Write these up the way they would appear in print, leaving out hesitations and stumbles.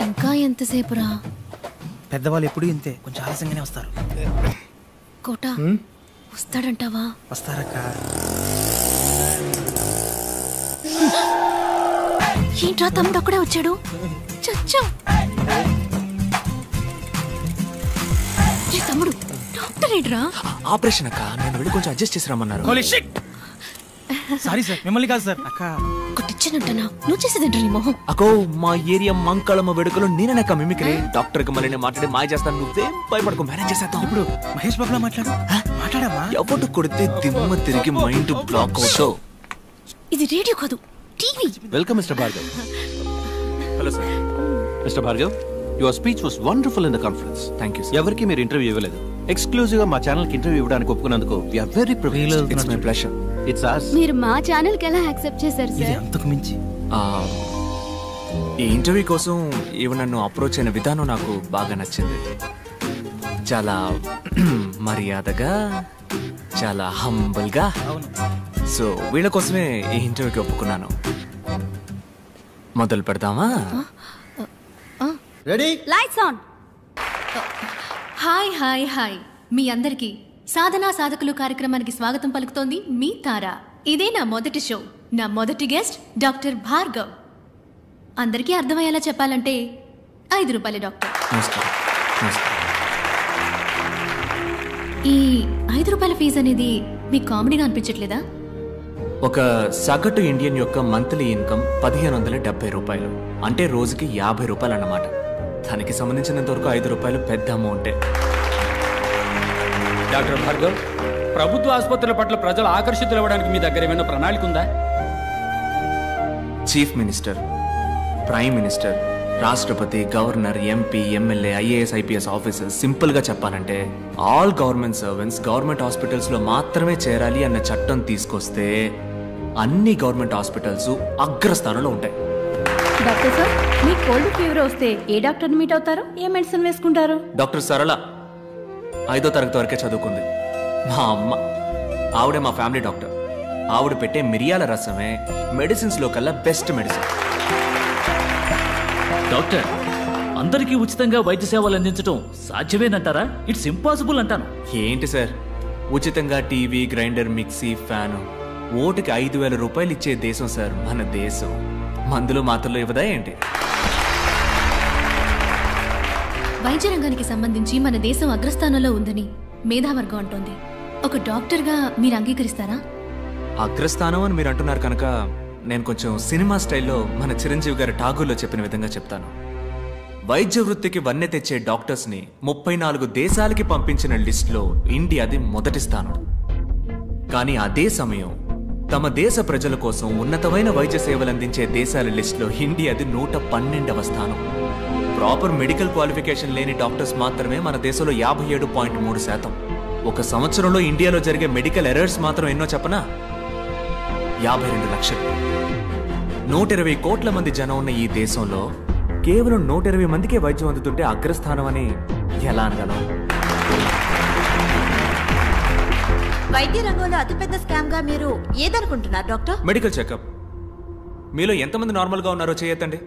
ఇంకా ఎంతసేపురా? పెద్దవాళ్ళు ఎప్పుడు ఇంతే, కొంచెం ఆలస్యంగానే వస్తారు. కోట వస్తాడంటావా? వస్తారక్క. ఏంట్రా తమ్ముడు అక్కడే వచ్చాడు? చచ్చా తమ్ముడు, డాక్టర్ ఏంట్రా? ఆపరేషన్ అక్క, నేను వెళ్ళి కొంచెం అడ్జస్ట్ చేసి రమ్మన్నారు. సారీ సార్, మిమ్మల్ని కాదు సార్. అక్క కొట్టించానంటనా? నువ్వు చేసేదేంట్రా నీ మొహం? అక్కో, మా ఏరియా మంకళమ్మ వేడుకలో నేనక్క మిమిక్రీ. డాక్టర్ కి మళ్ళీ మాట్లాడి మాయ చేస్తాను, నువ్వేం భయపడకు, మేనేజ్ చేసేద్దాం. ఇప్పుడు మహేష్ బాబులా మాట్లాడమ్మా. ఎవరు కొడితే దిమ్మ తిరిగి మైండ్ బ్లాక్ అవుతావు. ఇది రేడియో కాదు, TV. Welcome mister Bhargav. Hello sir. Mister Bhargav, your speech was wonderful in the conference. Thank you. ఎవరికి మీరు ఇంటర్వ్యూ ఇవ్వలేదు. ఎక్స్క్లూజివ్ గా మా ఛానల్ కి ఇంటర్వ్యూ ఇవ్వడానికి ఒప్పుకున్నందుకు we are very privileged. It's my pleasure. It's us. మీరు మా ఛానల్ కి ఎలా యాక్సెప్ట్ చేశారు ఇది సార్? అంతకు మించి ఈ ఇంటర్వ్యూ కోసం ఇవి నన్ను అప్రోచ్ అయిన విధానం నాకు బాగా నచ్చింది. చాలా మర్యాదగా, చాలా హంబుల్ గా. సో వీళ్ళ కోసమే ఈ ఇంటర్వ్యూకి ఒప్పుకున్నాను. మొదలు పెడదామా? Ready, lights on. Hi hi hi, మీ అందరికీ సాధనా సాధకులు కార్యక్రమానికి స్వాగతం పలుకుతోంది మీ తారా. ఇదే నా మొదటి షో. నా మొదటి గెస్ట్ డాక్టర్ భార్గవ్. అందరికీ అర్థమయ్యేలా చెప్పాలంటే 5 రూపాయల డాక్టర్. నమస్కారం. నమస్కారం. ఈ 5 రూపాయల ఫీజు అనేది మీకు కామెడీగా అనిపించట్లేదా? ఒక సగటు ఇండియన్ యొక్క మంత్లీ ఇన్కమ్ 1570 రూపాయలు, అంటే రోజుకి 50 రూపాయలు అన్నమాట. దానికి సంబంధించినంత వరకు 5 రూపాయలు పెద్ద అమౌంటే. డాక్టర్ భార్గవ్, ప్రభుత్వ ఆసుపత్రుల పట్ల ప్రజలు ఆకర్షితులవ్వడానికి మీ దగ్గర ఏమైనా ప్రణాళిక ఉందా? చీఫ్ మినిస్టర్, ప్రైమ్ మినిస్టర్, రాష్ట్రపతి, governor, MP, MLA, IAS, IPS officers, simple గా చెప్పాలంటే all government servants government hospitals లో మాత్రమే చేరాలి అన్న చట్టం తీసుకొస్తే అన్ని గవర్నమెంట్ హాస్పిటల్స్ అగ్రస్థానంలో ఉంటాయి. డాక్టర్ సార్, మీ కోల్డ్ ఫీవర్ వస్తే ఏ డాక్టర్ని మీట్ అవుతారు? ఏ మెడిసిన్ వేసుకుంటారు? డాక్టర్ సరళ 5వ తరగతి వరకే చదువుకుంది. మా అమ్మ, ఆవిడే మా ఫ్యామిలీ డాక్టర్. ఆవిడ పెట్టే మిరియాల రసమే మెడిసిన్స్ లో కల్లా బెస్ట్ మెడిసిన్. డాక్టర్, అందరికీ ఉచితంగా వైద్య సేవలు అందించడం సాధ్యమేనంటారా? ఇట్స్ ఇంపాసిబుల్ అంటాను. ఏంటి సార్, ఉచితంగా టీవీ, గ్రైండర్, మిక్సీ, ఫ్యాను ఓటుకి 5,000 రూపాయలు ఇచ్చే దేశం సార్ మన దేశం. మందులు మాత్రలు ఇవ్వదా ఏంటి? వైద్య రంగానికి సంబంధించి మన దేశం అగ్రస్థానంలో ఉందని మేధావర్గం అంటోంది. ఒక డాక్టర్గా మీరు అంగీకరిస్తారా? అగ్రస్థానం అని మీరు అంటున్నారు కనుక నేను కొంచెం సినిమా స్టైల్లో మన చిరంజీవి గారి ఠాగూర్లో చెప్పిన విధంగా చెప్తాను. వైద్య వృత్తికి వన్నె తెచ్చే డాక్టర్స్ ని 34 దేశాలకి పంపించిన లిస్టులో ఇండియాది మొదటి స్థానం. కానీ అదే సమయం తమ దేశ ప్రజల కోసం ఉన్నతమైన వైద్య సేవలు అందించే దేశాల లిస్టులో ఇండియాది 112వ స్థానం. ప్రాపర్ మెడికల్ క్వాలిఫికేషన్ లేని డాక్టర్స్ మాత్రమే మన దేశంలో 57.3%. ఒక సంవత్సరంలో ఇండియాలో జరిగే మెడికల్ ఎర్రర్స్ మాత్రం ఎన్నో చెప్పనా? 52 లక్షలు. 120 కోట్ల మంది జనం ఉన్న ఈ దేశంలో కేవలం 120 మందికే వైద్యం అందుతుంటే అగ్రస్థానం అని ఎలా అనగలం? వైద్య రంగంలో అతిపెద్ద స్కామ్ గా మీరు ఏదనుకుంటున్నారు డాక్టర్? Medical checkup. మీలో ఎంతమంది నార్మల్గా ఉన్నారో చేయొద్దండి.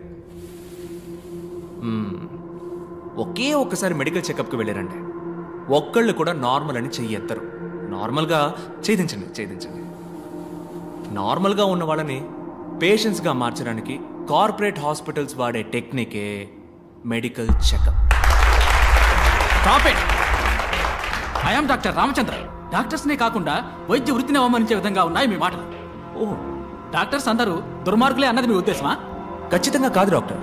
ఒకే ఒక్కసారి మెడికల్ చెకప్కి వెళ్ళారండి, ఒక్కళ్ళు కూడా నార్మల్ అని చెయ్యెత్తరు. నార్మల్గా ఛేదించండి. నార్మల్గా ఉన్న వాళ్ళని పేషెంట్స్గా మార్చడానికి కార్పొరేట్ హాస్పిటల్స్ వాడే టెక్నికే medical checkup. I am doctor Ramachandra. డాక్టర్స్నే కాకుండా వైద్య వృత్తిని అవమానించే విధంగా ఉన్నాయి మీ మాటలు. ఓహ్, డాక్టర్స్ అందరూ దుర్మార్గులే అన్నది మీ ఉద్దేశమా? ఖచ్చితంగా కాదు డాక్టర్.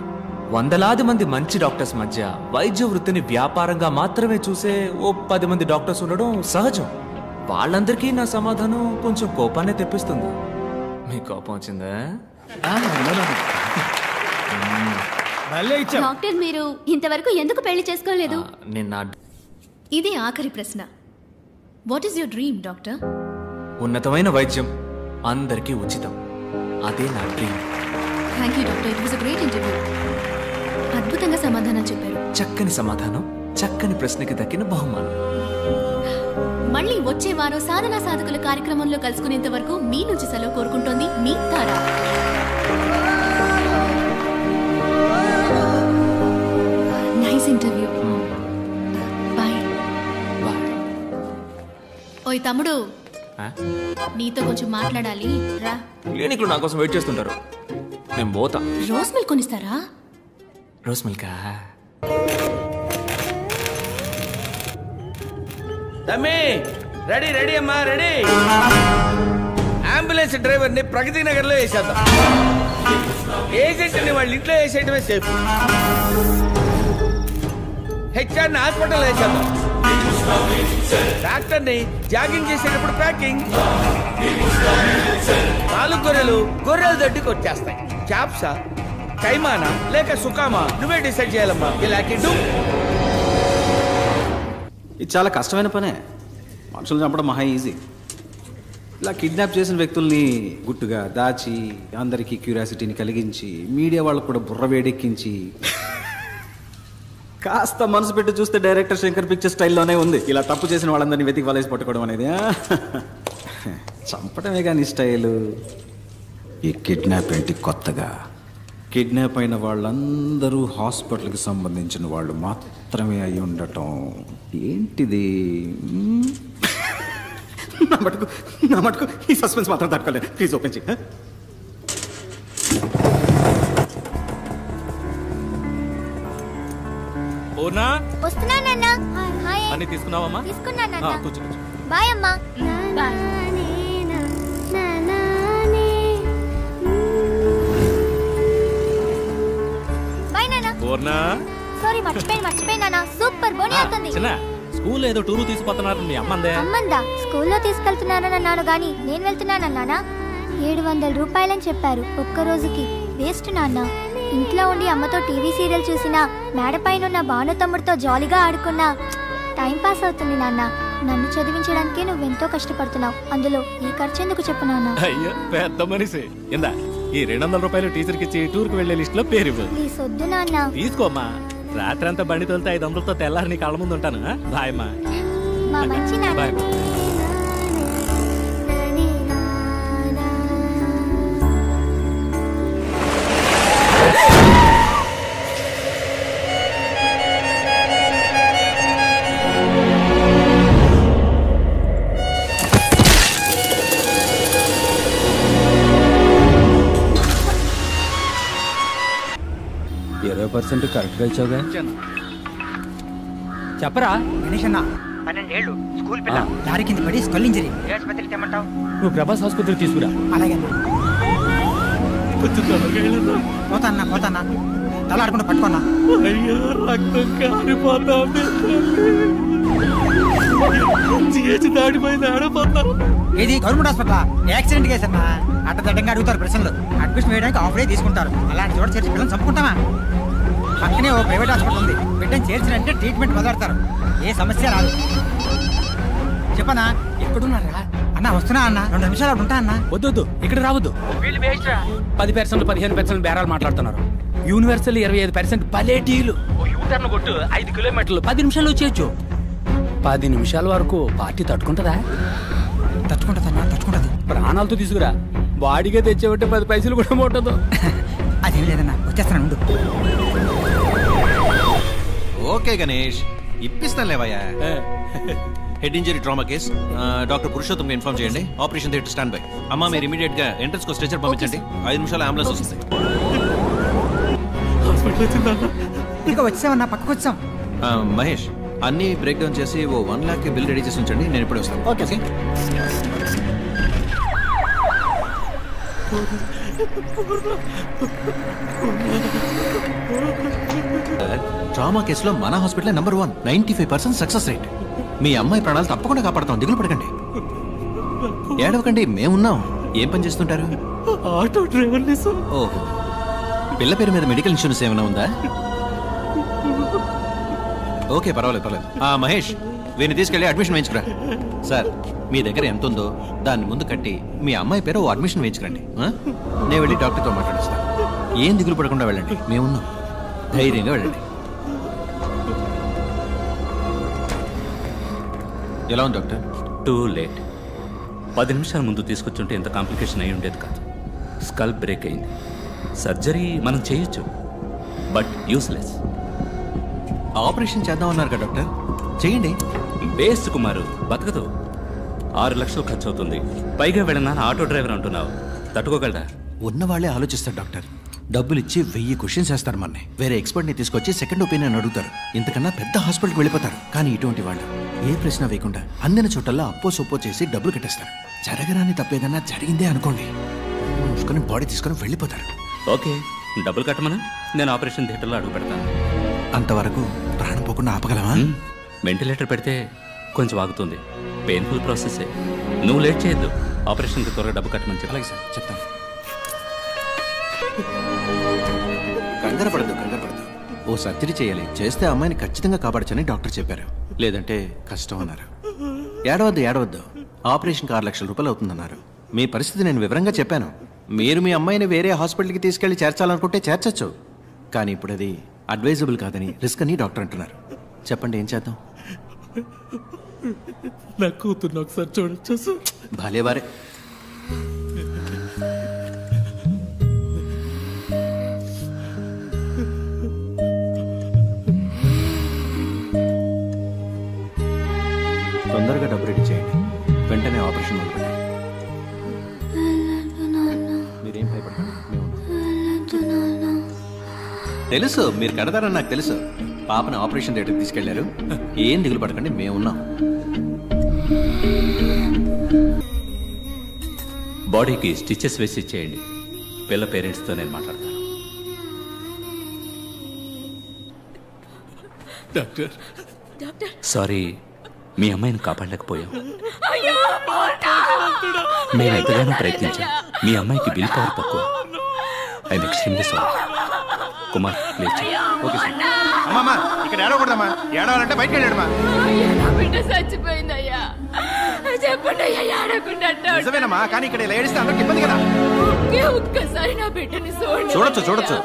వందలాది మంది మంచి డాక్టర్స్ మధ్య వైద్య వృత్తిని వ్యాపారంగా మాత్రమే చూసే ఓ 10 మంది డాక్టర్స్ ఉండడం సహజం. వాళ్ళందరికీ నా సమాధానం కొంచెం కోపాన్ని తెప్పిస్తుంది. మీ కోపం వచ్చిందా? డాక్టర్, మీరు ఇంతవరకు ఎందుకు పెళ్లి చేసుకోలేదు? నిన్న ఇది ఆఖరి ప్రశ్న. What is your dream doctor? ఉన్నతమైన వైద్యం అందరికీ ఉచితం, అదే నా dream. Thank you doctor, it was a great interview. అద్భుతంగా సమాధానం చెప్పారు. చక్కని సమాధానం, చక్కని ప్రశ్నకి దక్కిన బహుమానం. మళ్ళీ వచ్చే వారం సాధనా సాధకుల కార్యక్రమంలో కలుసుకునేంత వరకు మీ నుంచి సెలవు కోరుకుంటోంది మీ తారా. ఓయ్ తమ్ముడు, నీతో కొంచెం మాట్లాడాలి రా. క్లినిక్ లో నా కోసం వెయిట్ చేస్తుంటారు, నేను పోతా. రోజ్ మిల్క్ కొనిస్తారా? రోజ్ మిల్కా? తమ్మి రెడీ రెడీ అమ్మా రెడీ. అంబులెన్స్ డ్రైవర్ ని ప్రగతి నగర్ లో వేసేద్దాం. ఏజెంట్ ని వాళ్ళ ఇంట్లో వేసేయటమే సేఫ్. హెచ్ఆర్ ని హాస్పిటల్ వేసేద్దాం. డాక్టర్ ని జాగింగ్ చేసేటప్పుడు ప్యాకింగ్. 4 గొర్రెలు దడ్డికి వచ్చేస్తాయి. చాప్సా, కైమానా లేక సుకామా నువ్వే డిసైడ్ చేయాలమ్మా. ఇలాంటి ఇది చాలా కష్టమైన పనే. మనుషులు చంపడం మహా ఈజీ. ఇలా కిడ్నాప్ చేసిన వ్యక్తుల్ని గుట్టుగా దాచి అందరికీ క్యూరియాసిటీని కలిగించి మీడియా వాళ్ళకు కూడా బుర్ర వేడెక్కించి కాస్త మనసు పెట్టి చూస్తే డైరెక్టర్ శంకర్ పిక్చర్ స్టైల్లోనే ఉంది. ఇలా తప్పు చేసిన వాళ్ళందరినీ వెతికి వలేసి పట్టుకోవడం అనేది. చంపడమే కానీ స్టైలు. ఈ కిడ్నాప్ ఏంటి కొత్తగా? కిడ్నాప్ అయిన వాళ్ళందరూ హాస్పిటల్కి సంబంధించిన వాళ్ళు మాత్రమే అయి ఉండటం ఏంటిది? నా మటుకు ఈ సస్పెన్స్ మాత్రం తట్టుకోలేదు. ప్లీజ్ ఓపెన్ చేయి. అన్ని తీసుకున్నావమ్మా? బాయ్ అమ్మా. బాయ్ నాన్న. సారీ మర్చిపోయినా. సూపర్ బోని అవుతుంది. స్కూల్ ఏదో టూరు తీసుకుపోతున్నారు మీ అమ్మందే. అమ్మందా? స్కూల్లో తీసుకెళ్తున్నానని అన్నాను గాని నేను వెళ్తున్నానన్నానా? 700 రూపాయలని చెప్పారు ఒక్క రోజుకి. వేస్ట్ నాన్న. ఇంట్లో ఉండి అమ్మతో టీవీ సీరియల్ చూసినా, మేడపైన ఉన్న భాను తమ్ముడితో జాలీగా ఆడుకున్నా టైం పాస్ అవుతుంది నాన్న. నన్ను చదివించడానికి నువ్వెంతో కష్టపడుతున్నావు. అందులో ఈ ఖర్చు ఎందుకు చెప్పు నాన్న? అయ్యో పెద్ద మనిషి. ఇందా ఈ 200 రూపాయలు టీచర్కి ఇచ్చి టూర్కి వెళ్లే లిస్ట్ లో పేరు ఇవ్వు. ప్లీజ్ వద్దు నాన్న. తీసుకోమ్మా. రాత్రంతా బండి తోలితే 500తో తెల్లారి నీ కళ్ళ ముందు ఉంటాను. బాయ్ అమ్మా. మా మంచి నాన్న. బాయ్. కరెక్ట్గా ఇచ్చావుగా. చెప్పరా గణేష్ అన్న, 12 ఏళ్ళు, స్కూల్ పిల్ల, లారీ కింద పడి స్కల్ ఇంజరీ. ఏ ఆసుపత్రికి తెమ్మంటావు? నువ్వు ప్రభాస్ ఆసుపత్రికి తీసుకురా. అలాగే పోతాన్నా. తల ఆడకుండా పట్టుకున్నా. ఇది గవర్నమెంట్ హాస్పిటల్. యాక్సిడెంట్ కేసమ్మా. అడ్డదడ్డంగా అడుగుతారు ప్రశ్నలు. అడ్మిషన్ వేయడానికి ఆఫ్ డే తీసుకుంటారు. అలాంటి చోట చేర్చి పిల్లలు చంపుకుంటామా? పక్కనే ఓ ప్రైవేట్ హాస్పిటల్ ఉంది. బిడ్డను చేర్చినంటే ట్రీట్మెంట్ మొదలెడతారు. ఏ సమస్య రాదు. చెప్పనా? ఎక్కడున్నారా అన్న? వస్తున్నా అన్న. 2 నిమిషాలు అక్కడ ఉంటా అన్న. వద్దు, ఇక్కడ రావద్దు. 10% 15% బేరాలు మాట్లాడుతున్నారు. యూనివర్సల్ 25% పలేటీలు. యూటర్న్ కొట్టు 5 కిలోమీటర్లు 10 నిమిషాలు వచ్చేయచ్చు. 10 నిమిషాల వరకు పార్టీ తట్టుకుంటుందా? తట్టుకుంటది. ప్రాణాలతో తీసుకురా. బాడీగా తెచ్చేవంటే 10 పైసలు కూడా ముట్టదు. అదేం లేదన్నా, వచ్చేస్తాను ఉండు. ఓకే గణేష్, ఇప్పిస్తాను లేవయ్యా. Head injury trauma case. Doctor Purushottam inform చేయండి. Operation theatre stand by. అమ్మా మీరు ఇమీడియట్ గా ఎంట్రన్స్ కు స్ట్రెచర్ పంపించండి. 5 నిమిషాలు అంబులెన్స్ వస్తుంది. ఇంకా వచ్చామన్నా, పక్కకు వచ్చాం. మహేష్, అన్ని బ్రేక్ డౌన్ చేసి ఓ 1 lakh బిల్ రెడీ చేసి ఉంచండి. నేను ఇప్పుడే వస్తాను. ఓకే. ట్రామా కేసులో మన హాస్పిటల్ నెంబర్ 1, 95% సక్సెస్ రేట్. మీ అమ్మాయి ప్రాణాలు తప్పకుండా కాపాడతాం. దిగులు పడకండి, ఏడవకండి, మేమున్నాం. ఏం పని చేస్తుంటారు? Auto driver. ఓహో, పిల్ల పేరు మీద మెడికల్ ఇన్సూరెన్స్ ఏమైనా ఉందా? ఓకే, పర్వాలేదు. మహేష్, వీరిని తీసుకెళ్ళి అడ్మిషన్ వేయించుకురా. సార్, మీ దగ్గర ఎంత ఉందో దాన్ని ముందు కట్టి మీ అమ్మాయి పేరు ఓ అడ్మిషన్ వేయించుకురండి. నేను వెళ్ళి డాక్టర్తో మాట్లాడేస్తాను. ఏం దిగులు పడకుండా వెళ్ళండి, మేమున్నాం. ధైర్యంగా వెళ్ళండి. ఎలా ఉంది డాక్టర్? Too late. 10 నిమిషాల ముందు తీసుకొచ్చుంటే ఎంత కాంప్లికేషన్ అయి ఉండేది కాదు. స్కల్ బ్రేక్ అయింది. సర్జరీ మనం చేయొచ్చు, బట్ యూస్లెస్. ఆపరేషన్ చేద్దామన్నారు కదా డాక్టర్, చేయండి. బేస్ట్ కుమారు, బతకదు. 6 లక్షలు ఖర్చు అవుతుంది. పైగా వెళ్ళినా ఆటో డ్రైవర్ అంటున్నావు, తట్టుకోగలరా? ఉన్నవాళ్లే ఆలోచిస్తారు డాక్టర్. డబ్బులు ఇచ్చి 1000 క్వశ్చన్స్ వేస్తారు మనని. వేరే ఎక్స్పర్ట్ని తీసుకొచ్చి సెకండ్ ఒపీనియన్ అడుగుతారు. ఇంతకన్నా పెద్ద హాస్పిటల్కి వెళ్ళిపోతారు. కానీ ఇటువంటి వాళ్ళు ఏ ప్రశ్న వేయకుండా అందిన చోటల్లా అప్పో సొప్పో చేసి డబ్బులు కట్టేస్తారు. జరగరాని తప్పేదన్నా జరిగిందే అనుకోండి, మూసుకొని బాడీ తీసుకొని వెళ్ళిపోతారు. ఓకే, డబ్బులు కట్టమనా? నేను ఆపరేషన్ థియేటర్లో అడుగు పెడతాను. అంతవరకు ప్రాణం పోకుండా ఆపగలవా? వెంటిలేటర్ పెడితే కొంచెం ఆగుతుంది. పెయిన్ఫుల్ ప్రాసెసే. నువ్వు లేట్ చేయొద్దు. ఆపరేషన్కి త్వరగా డబ్బు కట్టమని చెప్పాలి సార్. చెప్తాను. కంగారు పడద్దు. ఓ సర్జరీ చేయాలి. చేస్తే అమ్మాయిని ఖచ్చితంగా కాపాడచ్చని డాక్టర్ చెప్పారు. లేదంటే కష్టం అన్నారు. ఏడవద్దు. ఆపరేషన్కి 6 లక్షల రూపాయలు అవుతుందన్నారు. మీ పరిస్థితి నేను వివరంగా చెప్పాను. మీరు మీ అమ్మాయిని వేరే హాస్పిటల్కి తీసుకెళ్లి చేర్చాలనుకుంటే చేర్చచ్చు. కానీ ఇప్పుడు అది అడ్వైజబుల్ కాదని, రిస్క్ అని డాక్టర్ అంటున్నారు. చెప్పండి, ఏం చేద్దాం? నా కూతుర్ని ఒకసారి చూడొచ్చు. భాలేవారే. తొందరగా డబ్బు రెడీ చేయండి. వెంటనే ఆపరేషన్ మొదలుపెట్టండి. మీరేం భయపడకండి, మేము ఉన్నాం. తెలుసు మీరు కడతారని నాకు తెలుసు. పాపని ఆపరేషన్ థియేటర్కి తీసుకెళ్లారు. ఏం దిగులు పడకండి, మేము ఉన్నాం. బాడీకి స్టిచెస్ వేసి ఇచ్చేయండి. పిల్ల పేరెంట్స్తో నేను మాట్లాడతాను. సారీ, మీ అమ్మాయిని కాపాడలేకపోయాం. మేము ఎంతగానో ప్రయత్నించాం. మీ అమ్మాయికి విల్ పవర్ తక్కువ. I'm extremely sorry. Kumar, please. Okay sir. అమ్మా, ఇక్కడ ఏడవకూడదమ్మా. ఏడవాలంటే బయటకు వెళ్ళాడమ్మా. బిడ్డ చచ్చిపోయిందయ్యా. చెప్పండి అయ్యా, ఏడకుండా. నిజమేనమ్మా, కానీ ఇక్కడ ఇలా ఏడిస్తే అందరికి ఇబ్బంది కదా. ఒక్కసారి నా బిడ్డని చూడొచ్చు.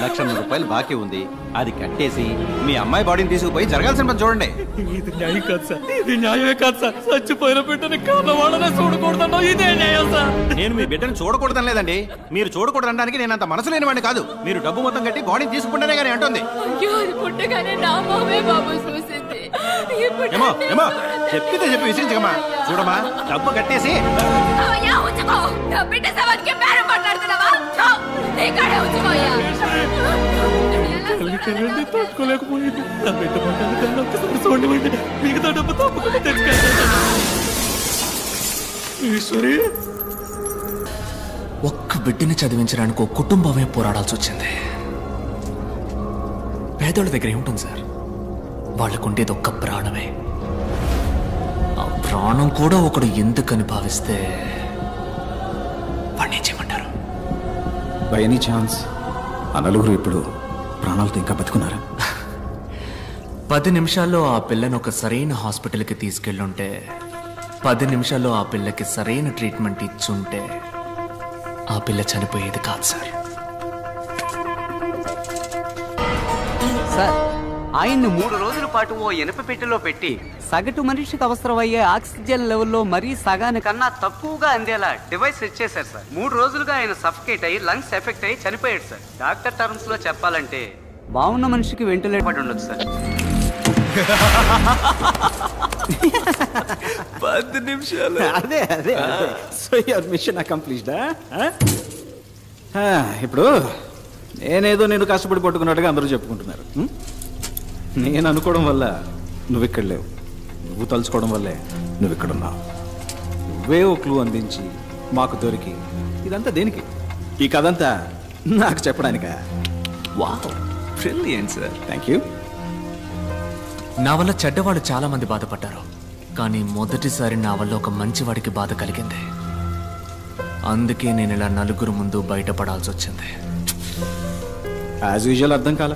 1,00,000 రూపాయలు బాకీ ఉంది. అది కట్టేసి మీ అమ్మాయి బాడీని తీసుకుపోయి జరగాల్సిన పని చూడండి. ఇది న్యాయం కాదు సార్. ఇది న్యాయమే కాదు సార్. చచ్చిపోయిన బిడ్డని కాళ్ళవాడనే చూడకూడదన్నా ఇదే న్యాయం సార్. నేను మీ బిడ్డను చూడకూడదని లేదండి. మీరు చూడకూడదనడానికి నేను అంత మనసు లేనివాడిని కాదు. మీరు డబ్బు మొత్తం కట్టి బాడీని తీసుకుంటేనే కానీ అంటుంది. పుట్టగానే నా మామే బాబు చూసింది. ఏమో చెప్పితే చెప్పి విసిరించకమ్మా. చూడమ్మా, డబ్బు కట్టేసి తట్టుకోలేకపోయింది. నా బిడ్డ పట్టాలి ఒక్కసారి చూడండి. మిగతా డబ్బు తప్పకుండా తెచ్చుకెళ్తాను. ఈశ్వరి, ఒక్క బిడ్డని చదివించడానికి ఒక కుటుంబమే పోరాడాల్సి వచ్చింది. పేదోళ్ళ దగ్గర ఏముంటుంది సార్? వాళ్ళకుండేది ఒక్క ప్రాణమే. ఆ ప్రాణం కూడా ఒకడు ఎందుకని భావిస్తే వాడిని ఏం చేయమంటారు? బై ఎనీ ఛాన్స్ ఆ నలుగురు ఇప్పుడు ప్రాణాలతో ఇంకా బతుకున్నారా? 10 నిమిషాల్లో ఆ పిల్లని ఒక సరైన హాస్పిటల్కి తీసుకెళ్ళుంటే, 10 నిమిషాల్లో ఆ పిల్లకి సరైన ట్రీట్మెంట్ ఇచ్చుంటే ఆ పిల్ల చనిపోయేది కాదు సార్. సార్, ఆయన్ని 3 రోజుల పాటు ఓ ఇనుప పెట్టెలో పెట్టి సగటు మనిషికి అవసరమయ్యే ఆక్సిజన్ లెవెల్లో మరీ సగానికన్నా తక్కువగా అందేలా డివైస్ సెట్ చేశారు సార్. 3 రోజులుగా ఆయన సఫకేట్ అయ్యి లంగ్స్ ఎఫెక్ట్ అయ్యి చనిపోయాడు సార్. డాక్టర్ టర్మ్స్ లో చెప్పాలంటే బాగున్న మనిషికి వెంటిలేటర్ పడి ఉండొచ్చు సార్. 10 నిమిషాలు. అదే సో యువర్ మిషన్ అకంప్లీష్డ్. ఇప్పుడు నేను కష్టపడి పట్టుకున్నట్టుగా అందరూ చెప్పుకుంటున్నారు. నేను అనుకోవడం వల్ల నువ్వు ఇక్కడ లేవు. నువ్వు తలుచుకోవడం వల్లే నువ్వు ఇక్కడ ఉన్నావు. నువ్వే ఓ క్లూ అందించి మాకు దొరికి ఇదంతా దేనికి? ఈ కథంతా నాకు చెప్పడానికా? Wow, brilliant sir. Thank you. నా వల్ల చెడ్డవాళ్ళు చాలా మంది బాధపడ్డారు. కానీ మొదటిసారి నా వల్ల ఒక మంచివాడికి బాధ కలిగింది. అందుకే నేను ఇలా నలుగురు ముందు బయటపడాల్సి వచ్చింది. యాజ్ యూజువల్ అర్థం కాల.